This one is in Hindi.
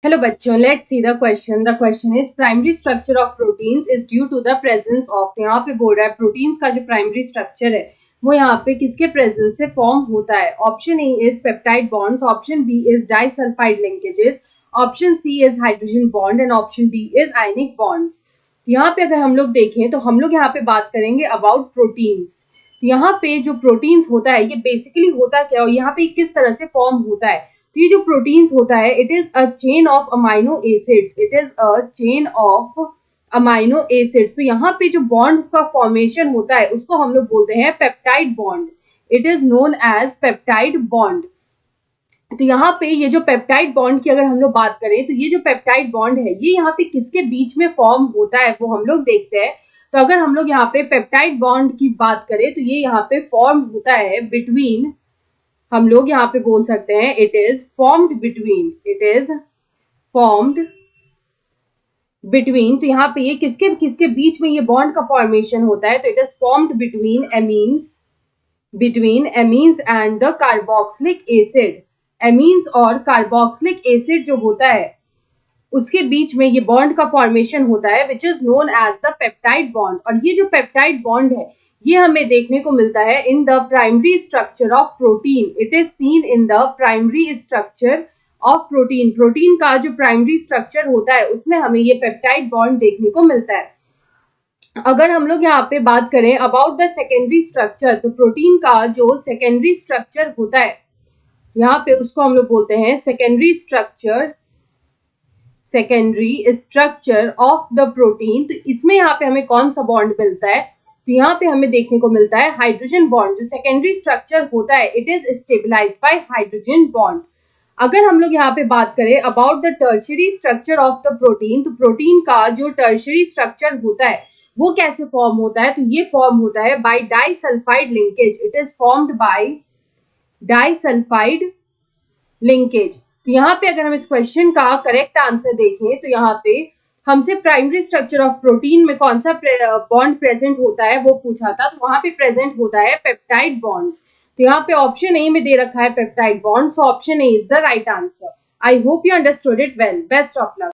Hello बच्चों, let's see the question. The question is primary structure of proteins is due to the presence of, तो यहाँ पे बोल रहा है प्रोटीन्स का जो प्राइमरी स्ट्रक्चर है वो यहाँ पे किसके प्रेजेंस से फॉर्म होता है. Option A is peptide bonds, option B is disulphide linkages, option C is hydrogen bond and option D is ionic bonds. यहाँ पे अगर हम लोग देखें तो हम लोग यहाँ पे बात करेंगे अबाउट प्रोटीन्स. यहाँ पे जो प्रोटीन्स होता है ये बेसिकली होता क्या है, यहाँ पे किस तरह से फॉर्म होता है. तो ये जो प्रोटीन्स होता है it is a chain of amino acids, it is a chain of amino acids. तो यहाँ पे जो बॉन्ड का फॉर्मेशन होता है उसको हम लोग बोलते हैं peptide bond. It is known as peptide bond. तो यहाँ पे ये जो पेप्टाइड बॉन्ड की अगर हम लोग बात करें तो ये जो पेप्टाइड बॉन्ड है ये यहाँ पे किसके बीच में फॉर्म होता है वो हम लोग देखते हैं. तो अगर हम लोग यहाँ पे पेप्टाइड बॉन्ड की बात करें तो ये यहाँ पे फॉर्म होता है बिटवीन, हम लोग यहाँ पे बोल सकते हैं it is formed between, it is formed between. तो यहाँ पे ये किसके किसके बीच में ये बॉन्ड का फॉर्मेशन होता है. तो it is formed between amines and the carboxylic acid. Amines और कार्बोक्सिलिक एसिड जो होता है उसके बीच में ये बॉन्ड का फॉर्मेशन होता है which is known as the peptide bond. और ये जो पेप्टाइड बॉन्ड है ये हमें देखने को मिलता है in the primary structure of protein. It is seen in the primary structure of protein. Protein का जो प्राइमरी स्ट्रक्चर होता है उसमें हमें ये पेप्टाइड बॉन्ड देखने को मिलता है. अगर हम लोग यहाँ पे बात करें अबाउट द सेकेंडरी स्ट्रक्चर, तो प्रोटीन का जो सेकेंडरी स्ट्रक्चर होता है यहाँ पे उसको हम लोग बोलते हैं secondary structure of the protein. तो इसमें यहाँ पे हमें कौन सा बॉन्ड मिलता है. तो यहाँ पे हमें देखने को मिलता है हाइड्रोजन बॉन्ड. जो सेकेंडरी स्ट्रक्चर होता है it is stabilised by hydrogen bond. अगर हम लोग यहाँ पे बात करें about the tertiary structure of the protein, तो प्रोटीन का जो टर्शियरी स्ट्रक्चर होता है वो कैसे फॉर्म होता है. तो ये फॉर्म होता है by disulphide linkage. It is formed by disulphide linkage. तो यहाँ पे अगर हम इस क्वेश्चन का करेक्ट आंसर देखें तो यहाँ पे हमसे प्राइमरी स्ट्रक्चर ऑफ प्रोटीन में कौन सा बॉन्ड प्रेजेंट होता है वो पूछा था. तो वहां पे प्रेजेंट होता है पेप्टाइड बॉन्ड्स. तो यहाँ पे ऑप्शन ए में दे रखा है peptide bond, so option A is the right answer. I hope you understood it well. Best of luck.